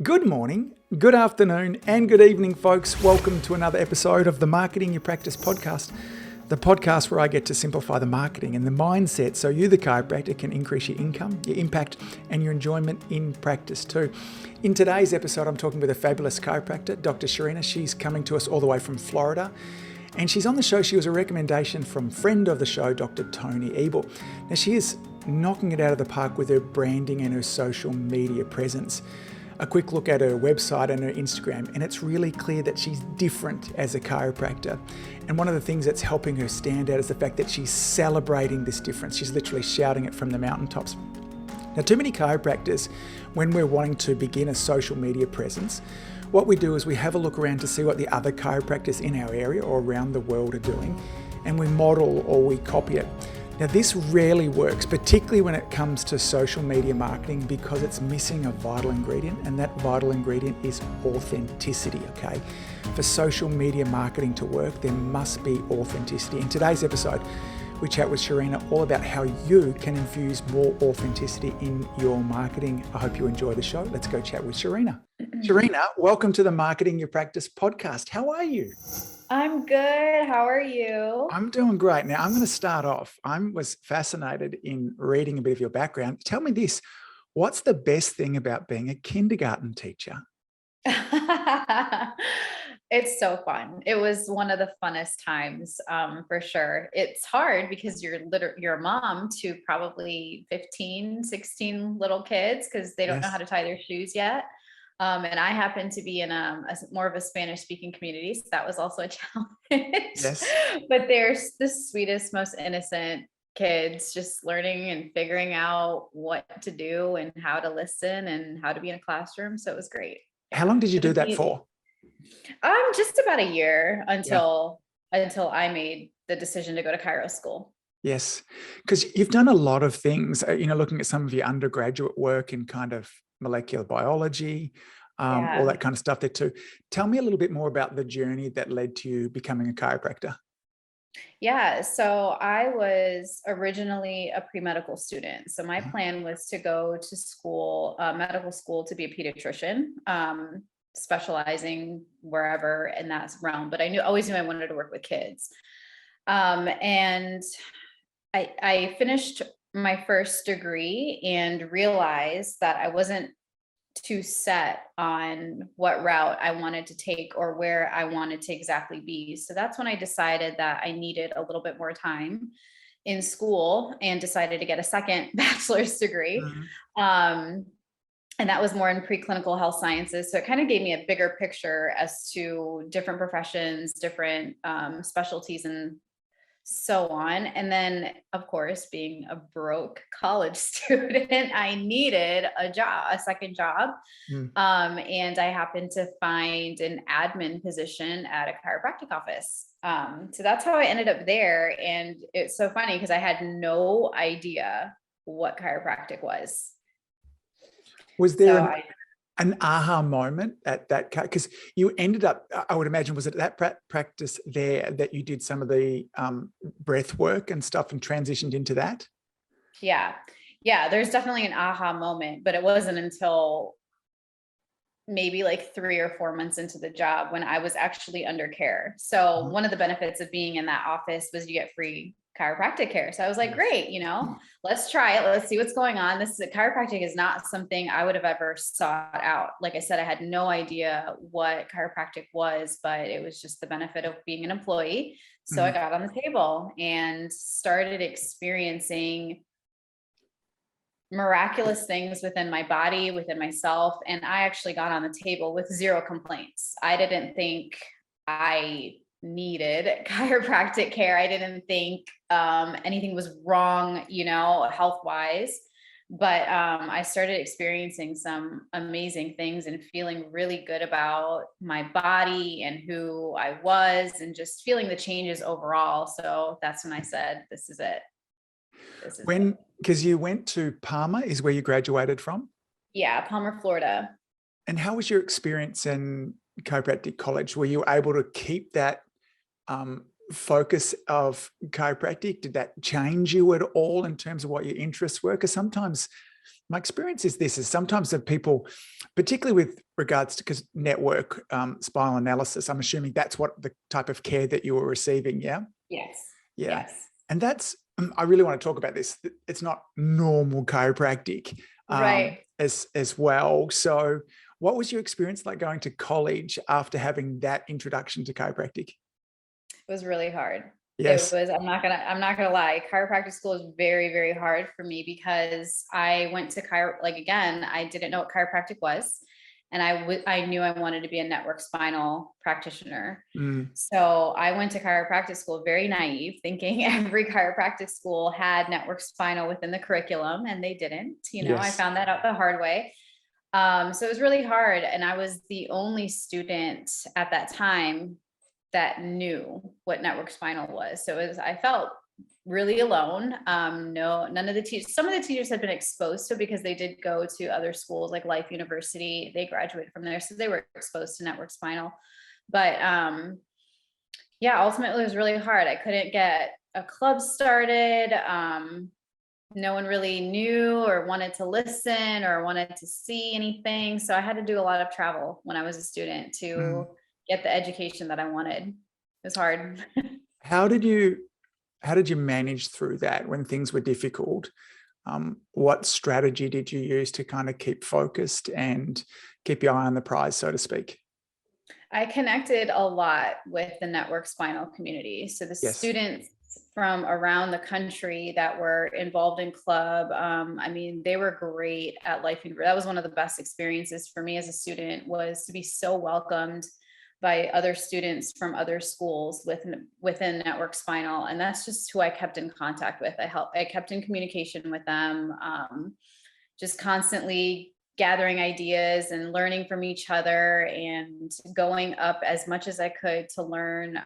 Good morning, good afternoon, and good evening, folks. Welcome to another episode of the Marketing Your Practice podcast, the podcast where I get to simplify the marketing and the mindset so you, the chiropractor, can increase your income, your impact, and your enjoyment in practice too. In today's episode, I'm talking with a fabulous chiropractor, Dr. Scherina. She's coming to us all the way from Florida. And she's on the show. She was a recommendation from friend of the show, Dr. Tony Ebel. Now, she is knocking it out of the park with her branding and her social media presence. A quick look at her website and her Instagram, and it's really clear that she's different as a chiropractor. And one of the things that's helping her stand out is the fact that she's celebrating this difference. She's literally shouting it from the mountaintops. Now, too many chiropractors, when we're wanting to begin a social media presence, what we do is we have a look around to see what the other chiropractors in our area or around the world are doing, and we model or we copy it. Now, this rarely works, particularly when it comes to social media marketing, because it's missing a vital ingredient, and that vital ingredient is authenticity, okay? For social media marketing to work, there must be authenticity. In today's episode, we chat with Scherina all about how you can infuse more authenticity in your marketing. I hope you enjoy the show. Let's go chat with Scherina. Scherina, welcome to the Marketing Your Practice podcast. How are you? I'm good. How are you? I'm doing great. Now, I'm going to start off. I was fascinated in reading a bit of your background. Tell me this, what's the best thing about being a kindergarten teacher? It's so fun. It was one of the funnest times, for sure. It's hard because you're a mom to probably 15, 16 little kids because they don't know how to tie their shoes yet. And I happen to be in a more of a Spanish speaking community. So that was also a challenge. Yes. But they're the sweetest, most innocent kids, just learning and figuring out what to do and how to listen and how to be in a classroom. So it was great. How long did you do that for? Just about a year until I made the decision to go to chiro school. Yes. Because you've done a lot of things, looking at some of your undergraduate work in kind of molecular biology, all that kind of stuff there too. Tell me a little bit more about the journey that led to you becoming a chiropractor. Yeah, so I was originally a pre-medical student. So my plan was to go to school, medical school, to be a pediatrician, specializing wherever in that realm. But I always knew I wanted to work with kids. And I finished my first degree and realized that I wasn't too set on what route I wanted to take or where I wanted to exactly be. So that's when I decided that I needed a little bit more time in school and decided to get a second bachelor's degree. And that was more in preclinical health sciences. So it kind of gave me a bigger picture as to different professions, different specialties, and so on. And then, of course, being a broke college student, I needed a second job. And I happened to find an admin position at a chiropractic office. So that's how I ended up there. And it's so funny because I had no idea what chiropractic was. Was there an aha moment at that? Because you ended up, I would imagine, was it that practice there that you did some of the breath work and stuff and transitioned into that? Yeah, there's definitely an aha moment, but it wasn't until maybe like 3 or 4 months into the job when I was actually under care. So one of the benefits of being in that office was you get free chiropractic care. So I was like, great, let's try it. Let's see what's going on. Chiropractic is not something I would have ever sought out. Like I said, I had no idea what chiropractic was, but it was just the benefit of being an employee. So I got on the table and started experiencing miraculous things within my body, within myself. And I actually got on the table with 0 complaints. I didn't think I needed chiropractic care. I didn't think anything was wrong, health wise, but I started experiencing some amazing things and feeling really good about my body and who I was and just feeling the changes overall. So that's when I said, this is it. Because you went to Palmer is where you graduated from? Yeah, Palmer, Florida. And how was your experience in chiropractic college? Were you able to keep that focus of chiropractic? Did that change you at all in terms of what your interests were? Because sometimes my experience is this, is sometimes that people, particularly with regards to, because network spinal analysis, I'm assuming that's what the type of care that you were receiving. Yeah. Yes. Yeah. Yes. And that's, I really want to talk about this. It's not normal chiropractic Right. as well. So what was your experience like going to college after having that introduction to chiropractic? It was really hard. It Yes. was, I'm not gonna lie. Chiropractic school is very, very hard for me because I went to again, I didn't know what chiropractic was. And I knew I wanted to be a network spinal practitioner. Mm, So I went to chiropractic school very naive, thinking every chiropractic school had network spinal within the curriculum, and they didn't. I yes. found that out the hard way. So it was really hard. And I was the only student at that time that knew what network spinal was. So I felt really alone. None of the teachers, some of the teachers had been exposed to it because they did go to other schools like Life University. They graduated from there. So they were exposed to network spinal. But yeah, ultimately it was really hard. I couldn't get a club started. No one really knew or wanted to listen or wanted to see anything. So I had to do a lot of travel when I was a student to get the education that I wanted. It was hard. How did you manage through that when things were difficult? What strategy did you use to kind of keep focused and keep your eye on the prize, so to speak? I connected a lot with the network spinal community. So the Yes. students from around the country that were involved in club, they were great at Life University. That was one of the best experiences for me as a student, was to be so welcomed by other students from other schools within network spinal. And that's just who I kept in contact with. I kept in communication with them, just constantly gathering ideas and learning from each other and going up as much as I could to learn.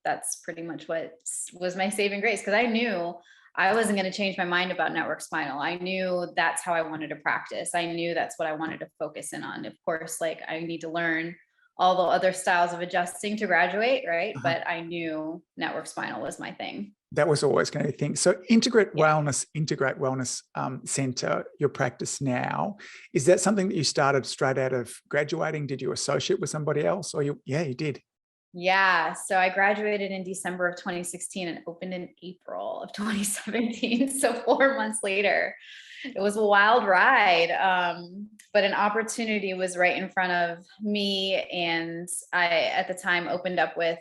That's pretty much what was my saving grace, because I knew I wasn't going to change my mind about network spinal. I knew that's how I wanted to practice. I knew that's what I wanted to focus in on. Of course, I need to learn all the other styles of adjusting to graduate, right? Uh-huh. But I knew network spinal was my thing. That was always going to be a thing. So Integrate Yeah. Wellness Center, your practice now, is that something that you started straight out of graduating? Did you associate with somebody else, or you did? Yeah. So I graduated in December of 2016 and opened in April of 2017. So 4 months later, it was a wild ride. But an opportunity was right in front of me. And I, at the time, opened up with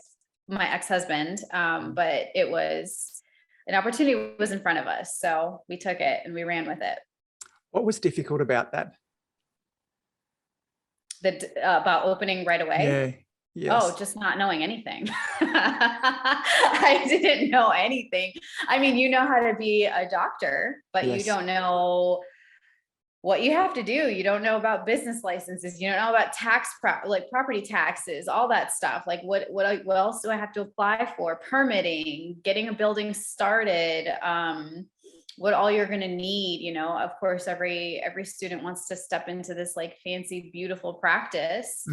my ex-husband. But it was an opportunity was in front of us. So we took it and we ran with it. What was difficult about that? About opening right away. Yeah. Yes. Oh, just not knowing anything. I didn't know anything. I mean, you know how to be a doctor, but Yes. you don't know what you have to do. You don't know about business licenses. You don't know about property taxes, all that stuff. Like what else do I have to apply for? Permitting, getting a building started, what all you're going to need. Of course, every student wants to step into this fancy, beautiful practice.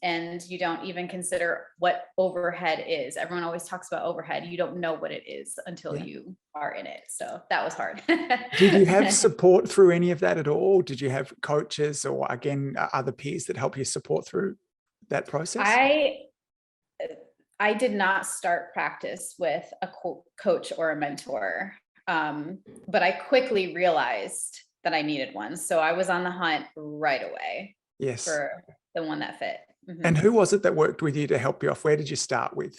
And you don't even consider what overhead is. Everyone always talks about overhead. You don't know what it is until you are in it. So that was hard. Did you have support through any of that at all? Did you have coaches or, again, other peers that help you support through that process? I did not start practice with a coach or a mentor. But I quickly realized that I needed one. So I was on the hunt right away. Yes. For the one that fit. Mm-hmm. And who was it that worked with you to help you off? Where did you start with?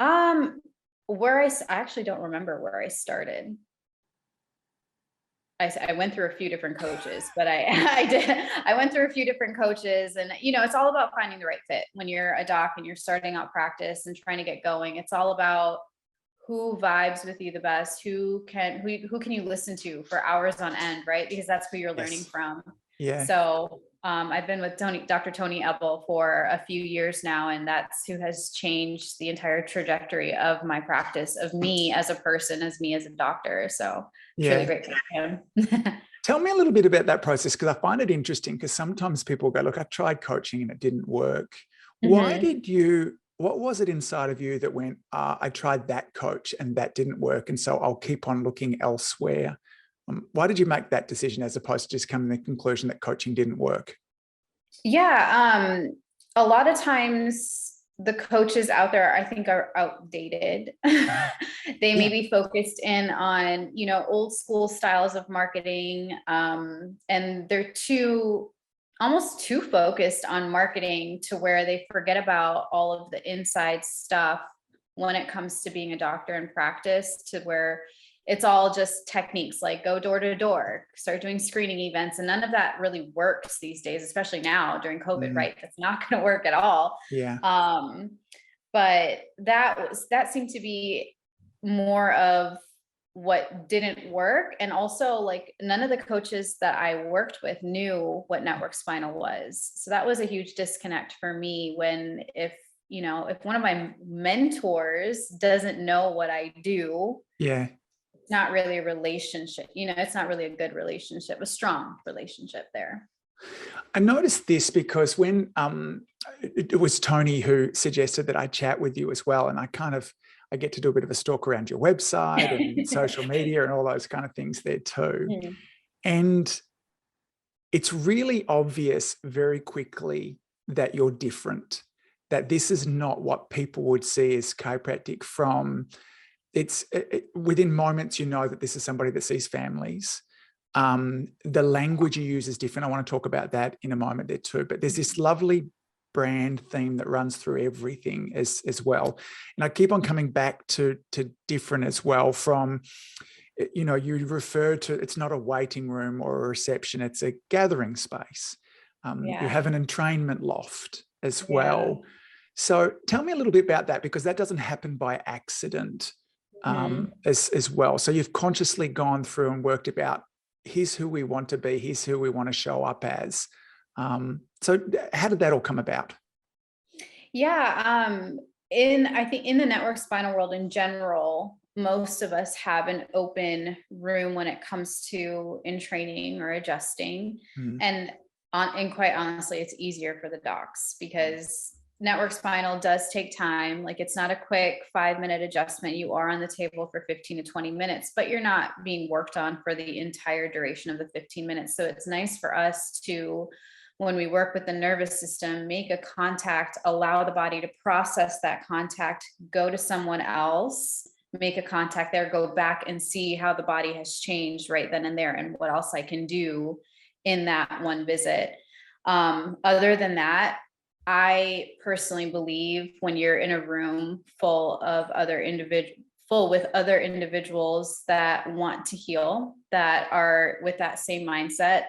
I actually don't remember where I started. I went through a few different coaches, but I went through a few different coaches, and it's all about finding the right fit when you're a doc and you're starting out practice and trying to get going. It's all about who vibes with you the best, who can you listen to for hours on end, right? Because that's who you're learning from. Yeah. So I've been with Dr. Tony Ebel for a few years now, and that's who has changed the entire trajectory of my practice, of me as a person, as me as a doctor. So it's really great to have him. Tell me a little bit about that process, because I find it interesting, because sometimes people go, look, I tried coaching and it didn't work. Mm-hmm. What was it inside of you that went, I tried that coach and that didn't work, and so I'll keep on looking elsewhere? Why did you make that decision as opposed to just coming to the conclusion that coaching didn't work? Yeah. A lot of times the coaches out there, I think, are outdated. They may be focused in on, old school styles of marketing. And they're almost too focused on marketing to where they forget about all of the inside stuff when it comes to being a doctor in practice, to where it's all just techniques like go door to door, start doing screening events. And none of that really works these days, especially now during COVID, right? That's not going to work at all. Yeah. But that seemed to be more of what didn't work. And also, like, none of the coaches that I worked with knew what network spinal was. So that was a huge disconnect for me when, if one of my mentors doesn't know what I do, it's not really a relationship, it's not really a good relationship, a strong relationship there. I noticed this because when it was Tony who suggested that I chat with you as well, and I get to do a bit of a stalk around your website and social media and all those kind of things there too. And it's really obvious very quickly that you're different, that this is not what people would see as chiropractic from. Within moments, you know that this is somebody that sees families. The language you use is different. I want to talk about that in a moment there too, but there's this lovely brand theme that runs through everything as well. And I keep on coming back to different as well from, you refer to, it's not a waiting room or a reception, it's a gathering space. You have an entrainment loft as well. So tell me a little bit about that, because that doesn't happen by accident as well. So you've consciously gone through and worked about, here's who we want to be, here's who we want to show up as. So how did that all come about? I think in the network spinal world in general, most of us have an open room when it comes to in training or adjusting. And quite honestly, it's easier for the docs because network spinal does take time. Like, it's not a quick 5-minute adjustment. You are on the table for 15 to 20 minutes, but you're not being worked on for the entire duration of the 15 minutes. So it's nice for us to, when we work with the nervous system, make a contact, allow the body to process that contact, go to someone else, make a contact there, go back and see how the body has changed right then and there and what else I can do in that one visit. Other than that, I personally believe when you're in a room full with other individuals that want to heal, that are with that same mindset,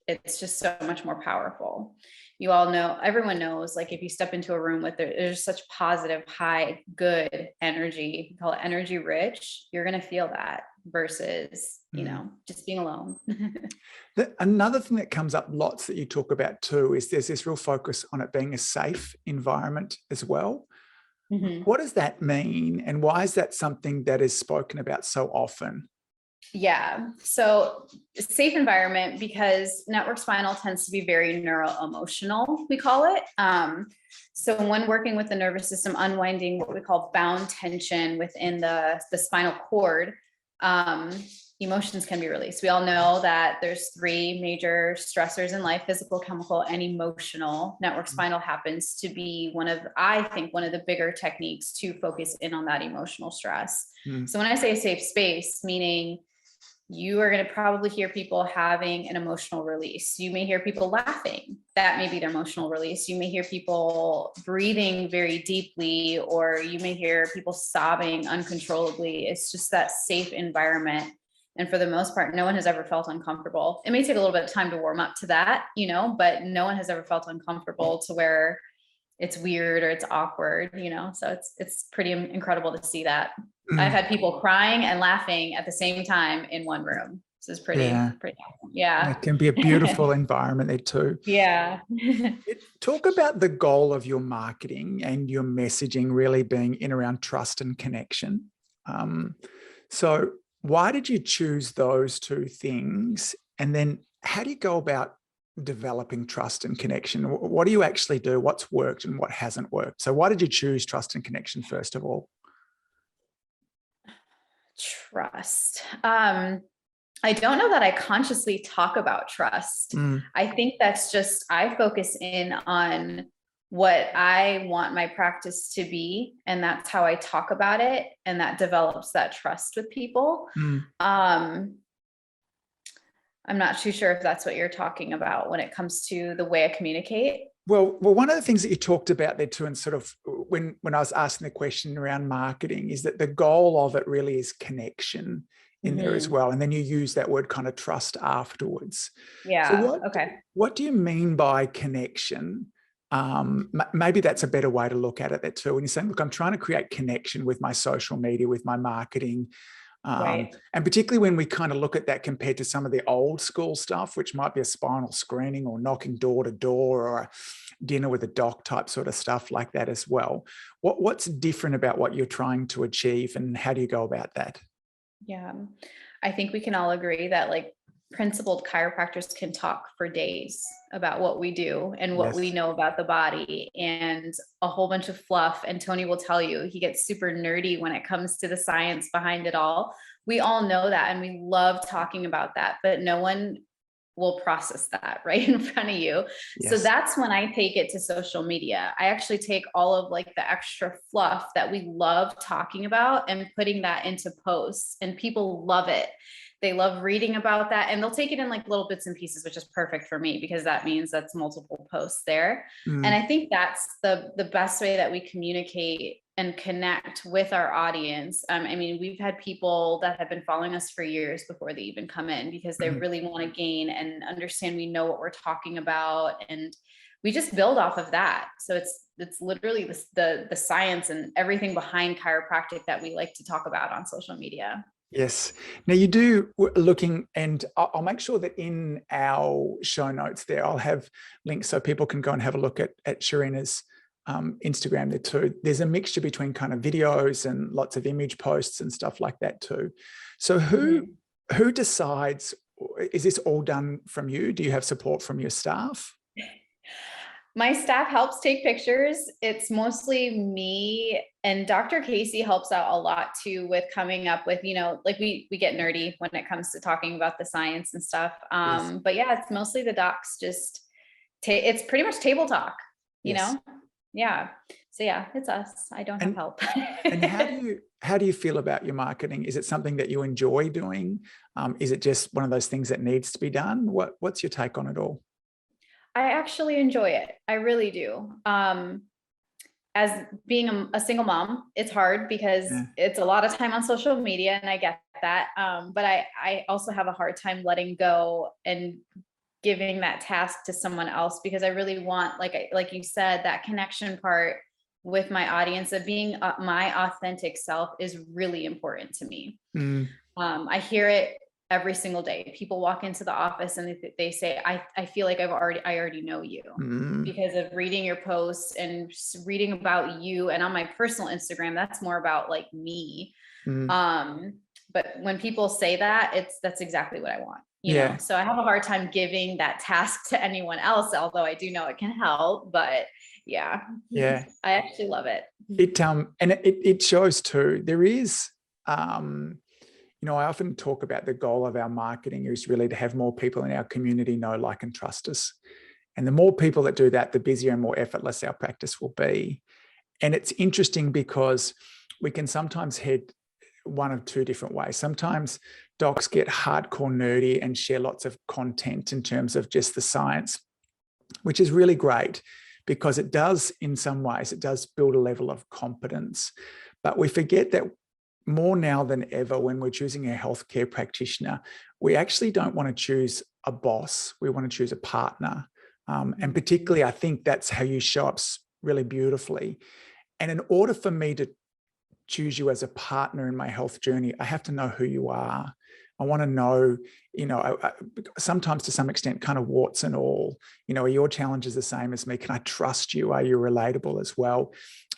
it's just so much more powerful. You all know, everyone knows, like, if you step into a room with there's such positive, high, good energy, we call it energy rich, you're going to feel that versus, just being alone. Another thing that comes up lots that you talk about too is there's this real focus on it being a safe environment as well. What does that mean? And why is that something that is spoken about so often? Yeah. So safe environment, because network spinal tends to be very neuro-emotional, we call it. So when working with the nervous system, unwinding what we call bound tension within the spinal cord, emotions can be released. We all know that there's 3 major stressors in life: physical, chemical, and emotional. Network spinal happens to be I think one of the bigger techniques to focus in on that emotional stress. So when I say safe space, meaning you are going to probably hear people having an emotional release. You may hear people laughing. That may be their emotional release. You may hear people breathing very deeply, or you may hear people sobbing uncontrollably. It's just that safe environment. And for the most part, no one has ever felt uncomfortable. It may take a little bit of time to warm up to that, but no one has ever felt uncomfortable to where it's weird or it's awkward, so it's pretty incredible to see that. I've had people crying and laughing at the same time in one room. So it's pretty awesome. Yeah. It can be a beautiful environment there too. Yeah. Talk about the goal of your marketing and your messaging really being in around trust and connection. So why did you choose those 2 things? And then how do you go about developing trust and connection? What do you actually do? What's worked and what hasn't worked? So why did you choose trust and connection first of all? Trust. I don't know that I consciously talk about trust. Mm, I think that's just, I focus in on what I want my practice to be, and that's how I talk about it. And that develops that trust with people. mm. Um, I'm not too sure if that's what you're talking about when it comes to the way I communicate. Well, one of the things that you talked about there too, and sort of when I was asking the question around marketing, is that the goal of it really is connection in there as Mm-hmm. well. And then you use that word kind of trust afterwards. So Yeah. Okay. what do you mean by connection? Maybe that's a better way to look at it there too. When you're saying, look, I'm trying to create connection with my social media, with my marketing. Right. And particularly when we kind of look at that compared to some of the old school stuff, which might be a spinal screening or knocking door to door or a dinner with a doc type sort of stuff like that as well. What's different about what you're trying to achieve, and how do you go about that? Yeah. I think we can all agree that like principled chiropractors can talk for days about what we do and what we Yes. know about the body, and a whole bunch of fluff. And Tony will tell you, he gets super nerdy when it comes to the science behind it all. We all know that, and we love talking about that, but no one will process that right in front of you. So Yes. that's when I take it to social media. I actually take all of like the extra fluff that we love talking about and putting that into posts, and people love it. They love reading about that, and they'll take it in like little bits and pieces, which is perfect for me because that means that's multiple posts there. And Mm. I think that's the best way that we communicate and connect with our audience. I mean, we've had people that have been following us for years before they even come in because they Mm. really want to gain and understand we know what we're talking about, and we just build off of that. So it's literally the science and everything behind chiropractic that we like to talk about on social media. Yes. Now you do looking, and I'll make sure that in our show notes there, I'll have links so people can go and have a look at Scherina's Instagram there too. There's a mixture between kind of videos and lots of image posts and stuff like that too. So who decides? Is this all done from you? Do you have support from your staff? My staff helps take pictures. It's mostly me, and Dr. Casey helps out a lot too with coming up with, like we get nerdy when it comes to talking about the science and stuff. Yes. But yeah, it's mostly the docs. Just it's pretty much table talk, you Yes. know? Yeah. So yeah, it's us. I don't have help. And how do you feel about your marketing? Is it something that you enjoy doing? Is it just one of those things that needs to be done? What's your take on it all? I actually enjoy it. I really do. As being a single mom, it's hard because Yeah. it's a lot of time on social media, and I get that. But I also have a hard time letting go and giving that task to someone else, because I really want, like you said, that connection part with my audience of being my authentic self is really important to me. Mm. I hear it every single day. People walk into the office and they say, I feel like I already know you Mm. because of reading your posts and reading about you. And on my personal Instagram, that's more about like me. Mm. But when people say that, that's exactly what I want, Yeah. So I have a hard time giving that task to anyone else, although I do know it can help, but yeah, Yeah. I actually love it. And it shows too. There is, I often talk about the goal of our marketing is really to have more people in our community know, like, and trust us. And the more people that do that, the busier and more effortless our practice will be. And it's interesting because we can sometimes head one of two different ways. Sometimes docs get hardcore nerdy and share lots of content in terms of just the science, which is really great because it does, in some ways, it does build a level of competence. But we forget that more now than ever, when we're choosing a healthcare practitioner, we actually don't want to choose a boss. We want to choose a partner. And particularly, I think that's how you show up really beautifully. And in order for me to choose you as a partner in my health journey, I have to know who you are. I want to know, sometimes to some extent, kind of warts and all, are your challenges the same as me? Can I trust you? Are you relatable as well?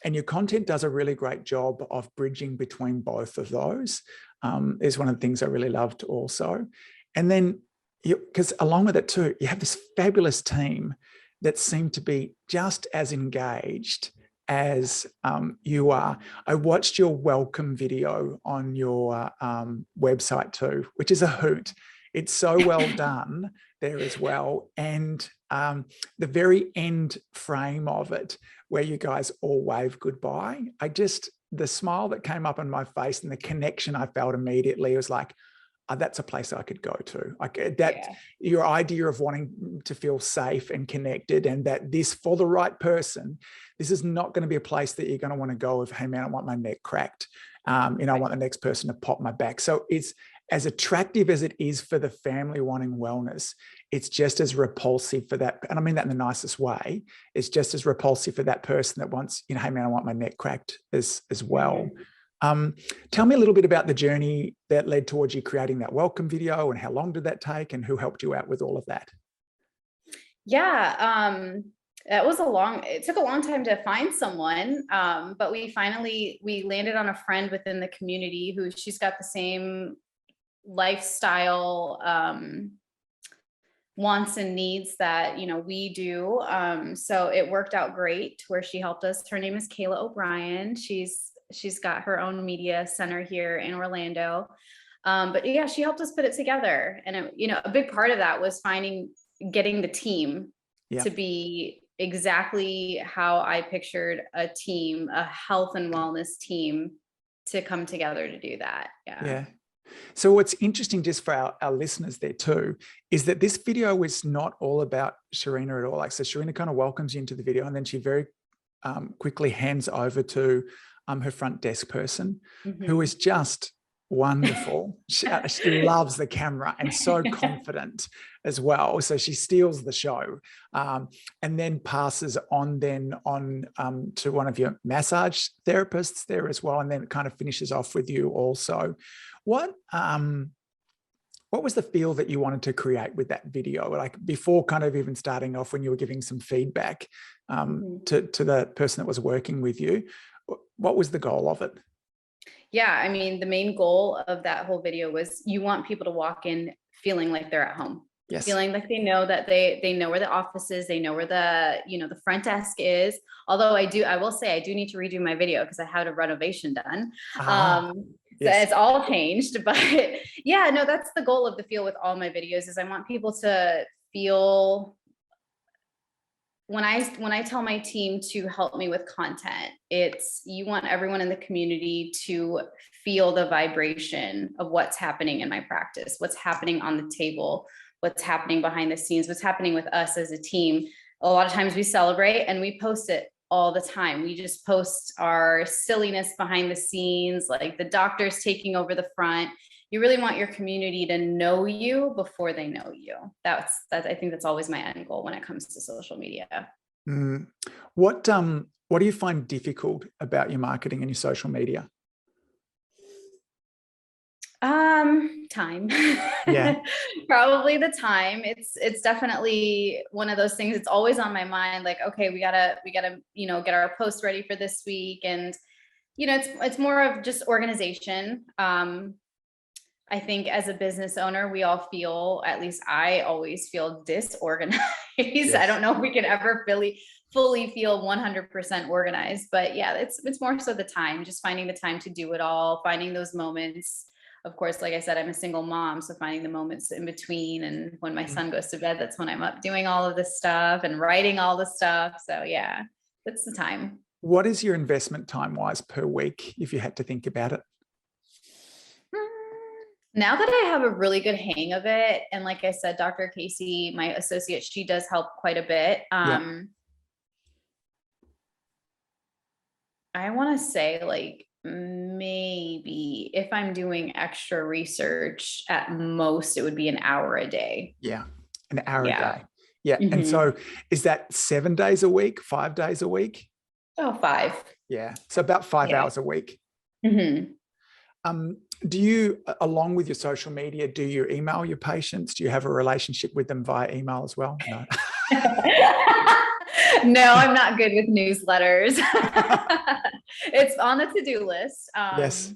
And your content does a really great job of bridging between both of those. Is one of the things I really loved also. And then, because along with it too, you have this fabulous team that seem to be just as engaged as you are. I watched your welcome video on your website too, which is a hoot. It's so well done there as well. And the very end frame of it, where you guys all wave goodbye, the smile that came up on my face and the connection I felt immediately was like, oh, that's a place I could go to. Like that, Yeah. Your idea of wanting to feel safe and connected, and that this, for the right person, this is not going to be a place that you're going to want to go with, hey man, I want my neck cracked. I want the next person to pop my back. So it's as attractive as it is for the family wanting wellness, it's just as repulsive for that. And I mean that in the nicest way. It's just as repulsive for that person that wants, hey man, I want my neck cracked as well. Tell me a little bit about the journey that led towards you creating that welcome video, and how long did that take, and who helped you out with all of that? Yeah. It took a long time to find someone. But we landed on a friend within the community she's got the same lifestyle, wants and needs that, we do. So it worked out great where she helped us. Her name is Kayla O'Brien. She's got her own media center here in Orlando. But yeah, she helped us put it together. And a big part of that was getting the team to be exactly how I pictured a team, a health and wellness team, to come together to do that. Yeah. So what's interesting, just for our listeners there too, is that this video was not all about Scherina at all. Like, so Scherina kind of welcomes you into the video, and then she very quickly hands over to her front desk person, who is just wonderful. She loves the camera and so confident as well. So she steals the show, and then passes on to one of your massage therapists there as well, and then kind of finishes off with you also. What was the feel that you wanted to create with that video? Like, before kind of even starting off, when you were giving some feedback to the person that was working with you, what was the goal of it? Yeah, I mean, the main goal of that whole video was, you want people to walk in feeling like they're at home. Yes. Feeling like they know that they know where the office is, they know where the front desk is. Although I will say I do need to redo my video because I had a renovation done. Yes. So it's all changed, but yeah, no, that's the goal of the feel with all my videos, is I want people to feel, when I tell my team to help me with content, you want everyone in the community to feel the vibration of what's happening in my practice, what's happening on the table, what's happening behind the scenes, what's happening with us as a team. A lot of times we celebrate and we post it all the time. We just post our silliness behind the scenes, like the doctors taking over the front. You really want your community to know you before they know you. I think that's always my end goal when it comes to social media. What do you find difficult about your marketing and your social media? Time. Yeah. Probably the time. It's definitely one of those things. It's always on my mind. Like, okay, we gotta, get our post ready for this week. And, it's more of just organization. I think as a business owner, we all feel, at least I always feel, disorganized. Yes. I don't know if we can ever fully feel 100% organized, but yeah, it's more so the time, just finding the time to do it all, finding those moments. Of course, like I said, I'm a single mom, so finding the moments in between, and when my son goes to bed, that's when I'm up doing all of this stuff and writing all the stuff. So yeah, that's the time. What is your investment time-wise per week, if you had to think about it? Now that I have a really good hang of it, and like I said, Dr. Casey, my associate, she does help quite a bit. I want to say, like, maybe if I'm doing extra research, at most it would be an hour a day. Yeah, an hour a day. Yeah. And so is that 7 days a week, 5 days a week? Oh, 5. Yeah. So about 5 hours a week. Do you, along with your social media, do you email your patients? Do you have a relationship with them via email as well? No. No, I'm not good with newsletters. It's on the to-do list. Yes.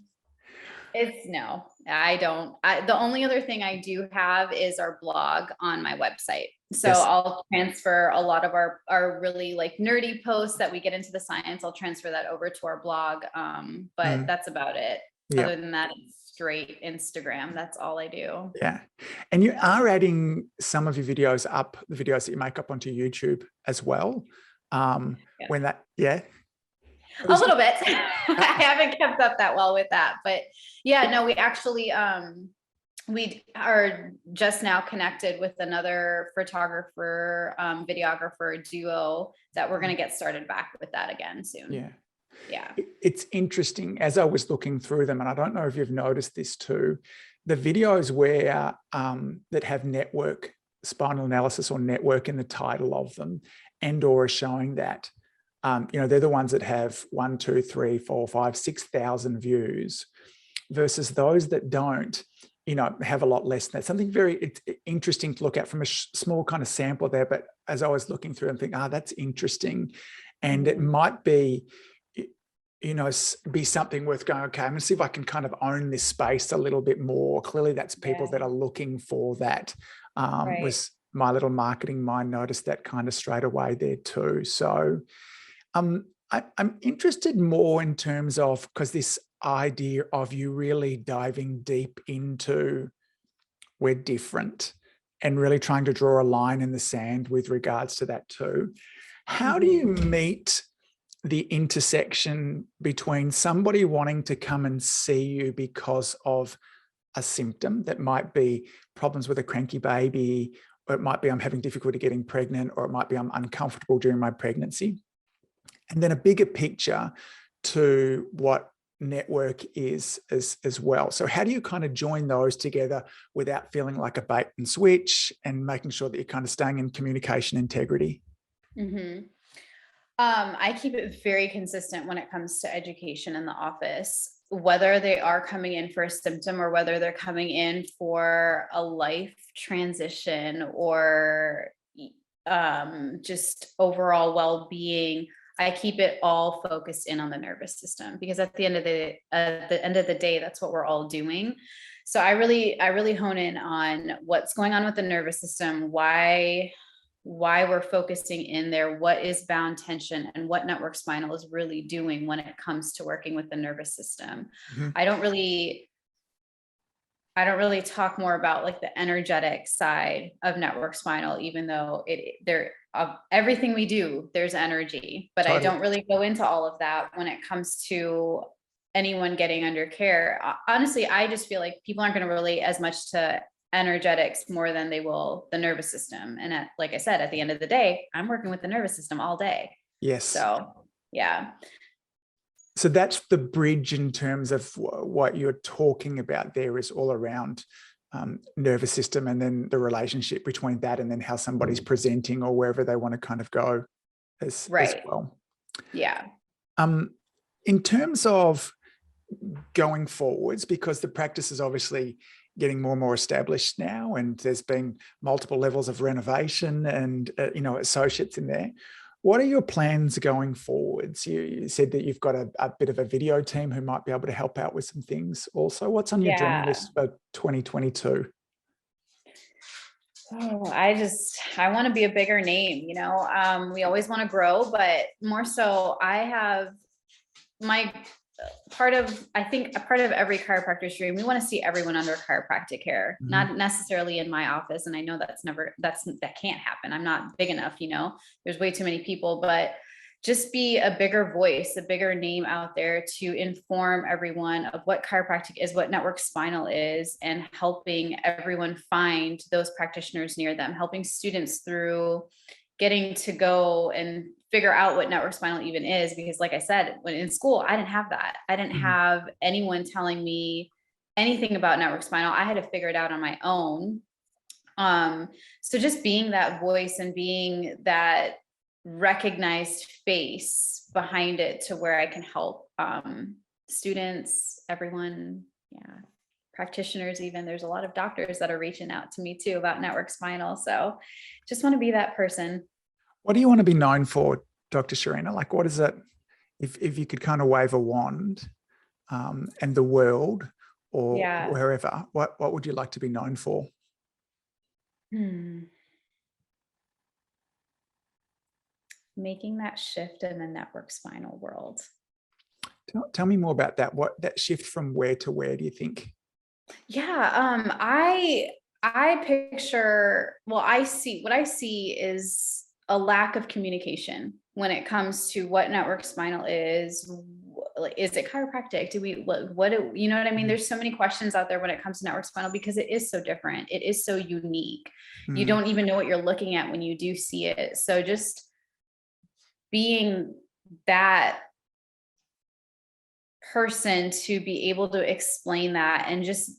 No, I don't. The only other thing I do have is our blog on my website. So Yes. I'll transfer a lot of our really like nerdy posts that we get into the science. I'll transfer that over to our blog. But that's about it. Yeah. Other than that, it's straight Instagram. That's all I do. Yeah. And you are adding some of your videos up, the videos that you make up onto YouTube as well. When that, yeah. A little bit. I haven't kept up that well with that, but yeah, no, we actually, we are just now connected with another photographer, videographer duo that we're going to get started back with that again soon. Yeah. Yeah. It's interesting as I was looking through them, and I don't know if you've noticed this too, the videos where that have network spinal analysis or network in the title of them, and or are showing that, they're the ones that have 1, 2, 3, 4, 5, 6,000 views, versus those that don't, have a lot less than that. Something very interesting to look at from a small kind of sample there. But as I was looking through and think, that's interesting. And it might be, be something worth going, okay, I'm going to see if I can kind of own this space a little bit more. Clearly that's people that are looking for that. Was my little marketing mind noticed that kind of straight away there too. So I'm interested more in terms of, because this idea of you really diving deep into we're different and really trying to draw a line in the sand with regards to that too. How do you meet the intersection between somebody wanting to come and see you because of a symptom that might be problems with a cranky baby, or it might be I'm having difficulty getting pregnant, or it might be I'm uncomfortable during my pregnancy, and then a bigger picture to what network is as well. So how do you kind of join those together without feeling like a bait and switch, and making sure that you're kind of staying in communication integrity? I keep it very consistent when it comes to education in the office, whether they are coming in for a symptom or whether they're coming in for a life transition or just overall well-being. I keep it all focused in on the nervous system, because at the end of the day, that's what we're all doing. So I really hone in on what's going on with the nervous system, why we're focusing in there, what is bound tension, and what network spinal is really doing when it comes to working with the nervous system. I don't really talk more about like the energetic side of network spinal, even though everything we do, there's energy, but totally. I don't really go into all of that when it comes to anyone getting under care. Honestly, I just feel like people aren't going to relate as much to energetics more than they will the nervous system. And like I said, at the end of the day, I'm working with the nervous system all day. Yes. So, yeah. So that's the bridge in terms of what you're talking about there, is all around nervous system, and then the relationship between that and then how somebody's presenting or wherever they want to kind of go as well. Yeah. In terms of going forwards, because the practice is obviously getting more and more established now, and there's been multiple levels of renovation and associates in there. What are your plans going forwards? You said that you've got a bit of a video team who might be able to help out with some things also. What's on your dream list for 2022? Oh, I want to be a bigger name, we always want to grow, but more so I have I think a part of every chiropractor's dream, we want to see everyone under chiropractic care, not necessarily in my office. And I know that can't happen. I'm not big enough, there's way too many people, but just be a bigger voice, a bigger name out there to inform everyone of what chiropractic is, what network spinal is, and helping everyone find those practitioners near them, helping students through getting to go and figure out what network spinal even is. Because like I said, when in school, I didn't have that. I didn't have anyone telling me anything about network spinal. I had to figure it out on my own. So just being that voice and being that recognized face behind it to where I can help students, everyone, practitioners, even. There's a lot of doctors that are reaching out to me too about network spinal. So just want to be that person. What do you want to be known for, Dr. Scherina? Like, what is it, if you could kind of wave a wand and the world or wherever, what would you like to be known for? making that shift in the network spinal world. Tell me more about that. What that shift from where to where do you think? Yeah, I picture, well, what I see is a lack of communication when it comes to what network spinal is. Like, is it chiropractic? Do we, you know what I mean? There's so many questions out there when it comes to network spinal because it is so different. It is so unique. You don't even know what you're looking at when you do see it. So just being that person to be able to explain that, and just,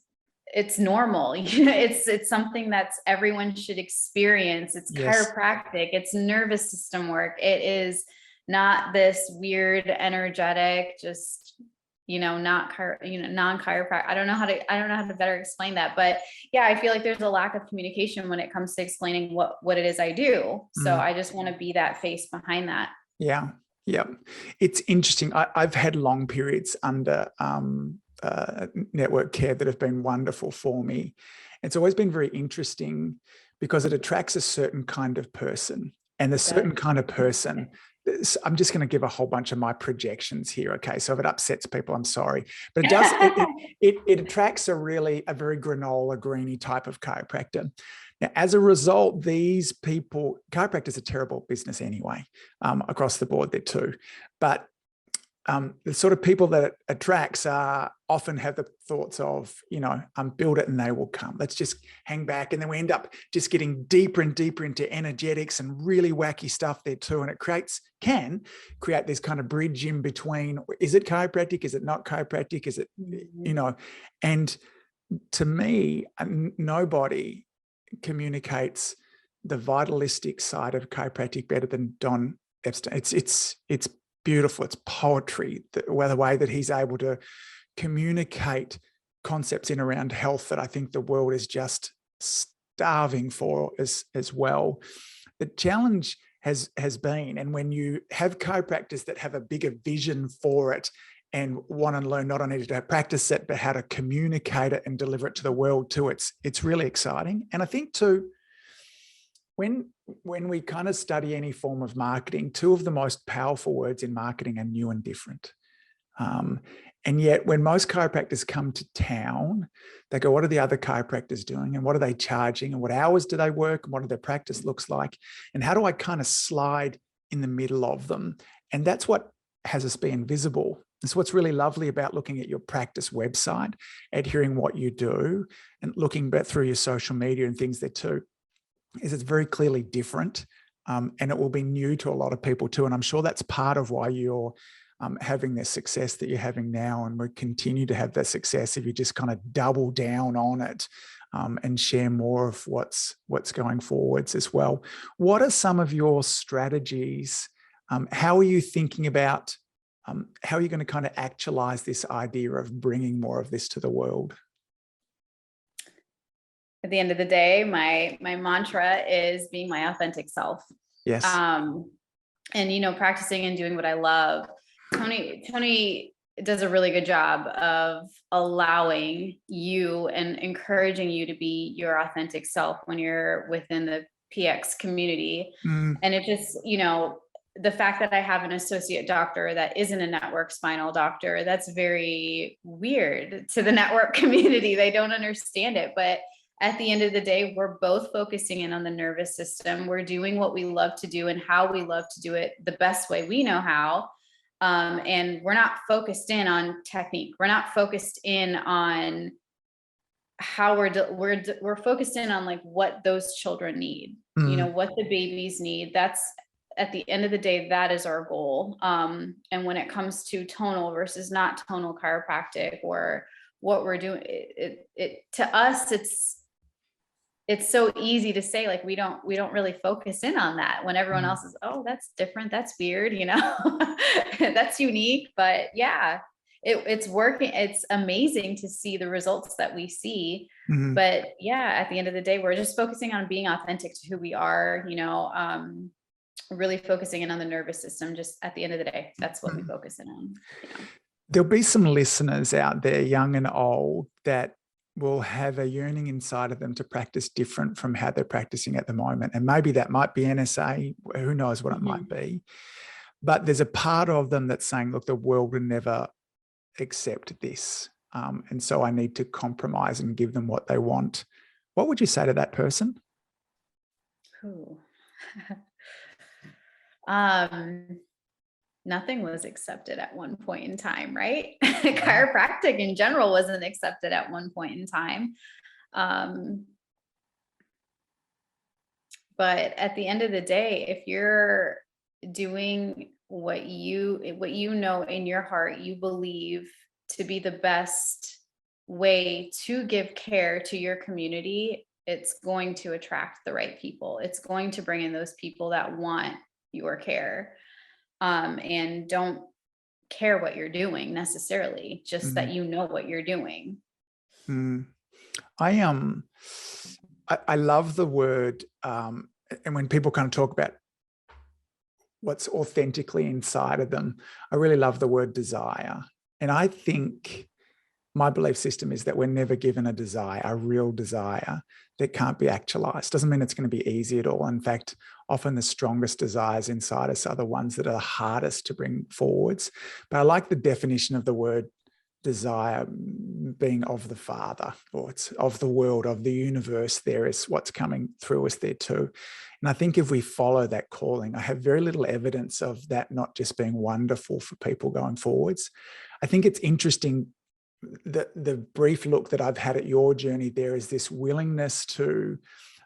it's normal. It's something that's everyone should experience. It's Yes. chiropractic, it's nervous system work. It is not this weird, energetic, just, non-chiropractic. I don't know how to better explain that, but yeah, I feel like there's a lack of communication when it comes to explaining what it is I do. So I just want to be that face behind that. Yeah. Yeah. It's interesting. I've had long periods under network care that have been wonderful for me. It's always been very interesting because it attracts a certain kind of person, and the certain kind of person, I'm just going to give a whole bunch of my projections here. Okay. So if it upsets people, I'm sorry, but it does, it attracts a very granola greeny type of chiropractor. Now, as a result, these people, chiropractors are terrible business anyway, across the board there too. But the sort of people that it attracts often have the thoughts of, build it and they will come. Let's just hang back. And then we end up just getting deeper and deeper into energetics and really wacky stuff there too. And it can create this kind of bridge in between. Is it chiropractic? Is it not chiropractic? Is it, and to me, nobody communicates the vitalistic side of chiropractic better than Don Epstein. It's beautiful. It's poetry, the way that he's able to communicate concepts in around health that I think the world is just starving for as well. The challenge has been, and when you have chiropractors that have a bigger vision for it and want to learn not only to practice it, but how to communicate it and deliver it to the world too, it's really exciting. And I think too, when we kind of study any form of marketing, two of the most powerful words in marketing are new and different. And yet when most chiropractors come to town, they go, what are the other chiropractors doing? And what are they charging? And what hours do they work? And what do their practice looks like? And how do I kind of slide in the middle of them? And that's what has us be invisible. That's what's really lovely about looking at your practice website, adhering what you do, and looking back through your social media and things there too, is it's very clearly different, and it will be new to a lot of people too. And I'm sure that's part of why you're having the success that you're having now, and we continue to have that success if you just kind of double down on it, and share more of what's going forwards as well. What are some of your strategies? How are you thinking about how are you going to kind of actualize this idea of bringing more of this to the world? At the end of the day, my mantra is being my authentic self. Yes. And, practicing and doing what I love. Tony does a really good job of allowing you and encouraging you to be your authentic self when you're within the PX community. And it just, the fact that I have an associate doctor that isn't a network spinal doctor, that's very weird to the network community. They don't understand it, but at the end of the day, we're both focusing in on the nervous system. We're doing what we love to do and how we love to do it the best way we know how. And we're not focused in on technique. We're not focused in on how we're focused in on like what those children need, what the babies need. That's, at the end of the day, that is our goal. And when it comes to tonal versus not tonal chiropractic, or what we're doing, it to us, it's so easy to say, like, we don't really focus in on that when everyone else is, oh, that's different, that's weird, that's unique. But yeah, it's working. It's amazing to see the results that we see. But yeah, at the end of the day, we're just focusing on being authentic to who we are, really focusing in on the nervous system. Just at the end of the day, that's what we focus in on. There'll be some listeners out there, young and old, that will have a yearning inside of them to practice different from how they're practicing at the moment. And maybe that might be NSA, who knows what it might be. But there's a part of them that's saying, look, the world will never accept this. And so I need to compromise and give them what they want. What would you say to that person? Ooh. Nothing was accepted at one point in time, right? Chiropractic in general wasn't accepted at one point in time. But at the end of the day, if you're doing what you know in your heart, you believe to be the best way to give care to your community, it's going to attract the right people. It's going to bring in those people that want your care, and don't care what you're doing necessarily, just that you know what you're doing. I love the word, and when people kind of talk about what's authentically inside of them, I really love the word desire. And I think my belief system is that we're never given a desire, a real desire that can't be actualized. Doesn't mean it's going to be easy at all. In fact, often the strongest desires inside us are the ones that are the hardest to bring forwards. But I like the definition of the word desire being of the Father, or it's of the world, of the universe. There is what's coming through us there too. And I think if we follow that calling, I have very little evidence of that not just being wonderful for people going forwards. I think it's interesting that the brief look that I've had at your journey, there is this willingness to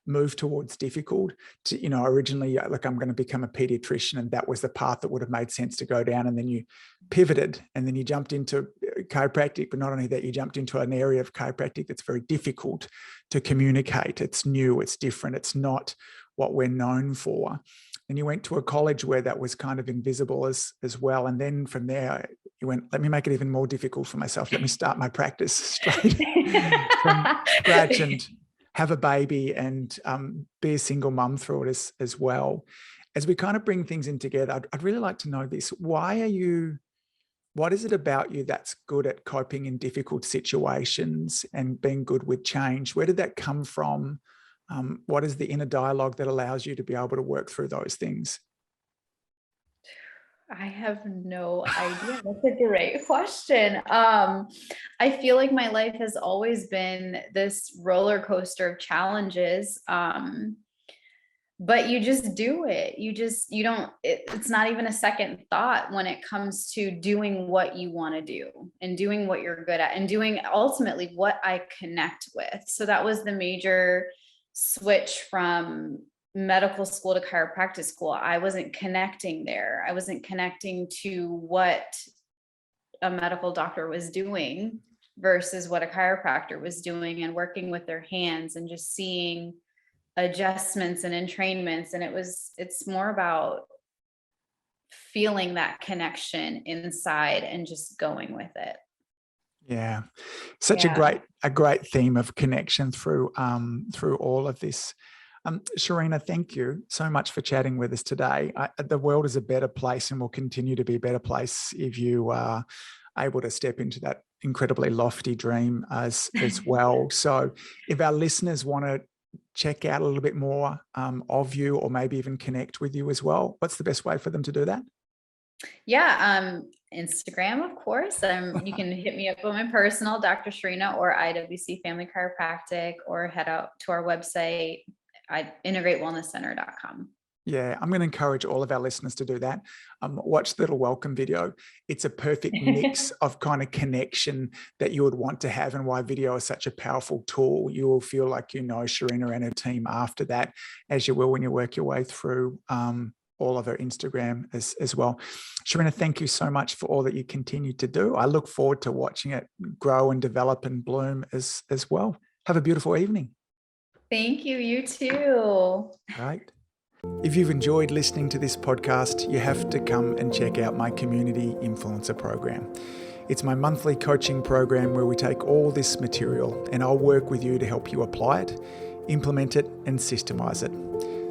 move towards difficult. To, originally, like, I'm going to become a pediatrician, and that was the path that would have made sense to go down. And then you pivoted, and then you jumped into chiropractic. But not only that, you jumped into an area of chiropractic that's very difficult to communicate. It's new, it's different, it's not what we're known for. And you went to a college where that was kind of invisible as well. And then from there, you went, let me make it even more difficult for myself. Let me start my practice straight from scratch and have a baby and be a single mum through it as well. As we kind of bring things in together, I'd really like to know this. What is it about you that's good at coping in difficult situations and being good with change? Where did that come from? What is the inner dialogue that allows you to be able to work through those things? I have no idea. That's a great question. I feel like my life has always been this roller coaster of challenges. But you just do it. It's not even a second thought when it comes to doing what you want to do and doing what you're good at and doing ultimately what I connect with. So that was the major switch from medical school to chiropractic school. I wasn't connecting there. I wasn't connecting to what a medical doctor was doing versus what a chiropractor was doing, and working with their hands and just seeing adjustments and entrainments. And it's more about feeling that connection inside and just going with it. Yeah. Such a great theme of connection through all of this. Scherina, thank you so much for chatting with us today. The world is a better place and will continue to be a better place if you are able to step into that incredibly lofty dream as well. So if our listeners want to check out a little bit more of you, or maybe even connect with you as well, what's the best way for them to do that? Yeah, Instagram, of course. You can hit me up on my personal, Dr. Scherina, or IWC Family Chiropractic, or head out to our website, integratewellnesscenter.com. Yeah, I'm going to encourage all of our listeners to do that. Watch the little welcome video. It's a perfect mix of kind of connection that you would want to have, and why video is such a powerful tool. You will feel like you know Scherina and her team after that, as you will when you work your way through all of her Instagram as well. Scherina, thank you so much for all that you continue to do. I look forward to watching it grow and develop and bloom as well. Have a beautiful evening. Thank you. You too. Right. If you've enjoyed listening to this podcast, you have to come and check out my Community Influencer program. It's my monthly coaching program where we take all this material and I'll work with you to help you apply it, implement it, and systemize it.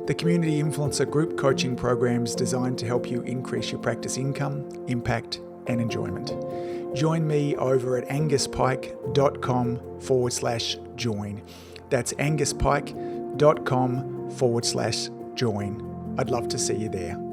The Community Influencer Group Coaching Program is designed to help you increase your practice income, impact, and enjoyment. join me over at anguspyke.com/join. That's anguspyke.com/join. I'd love to see you there.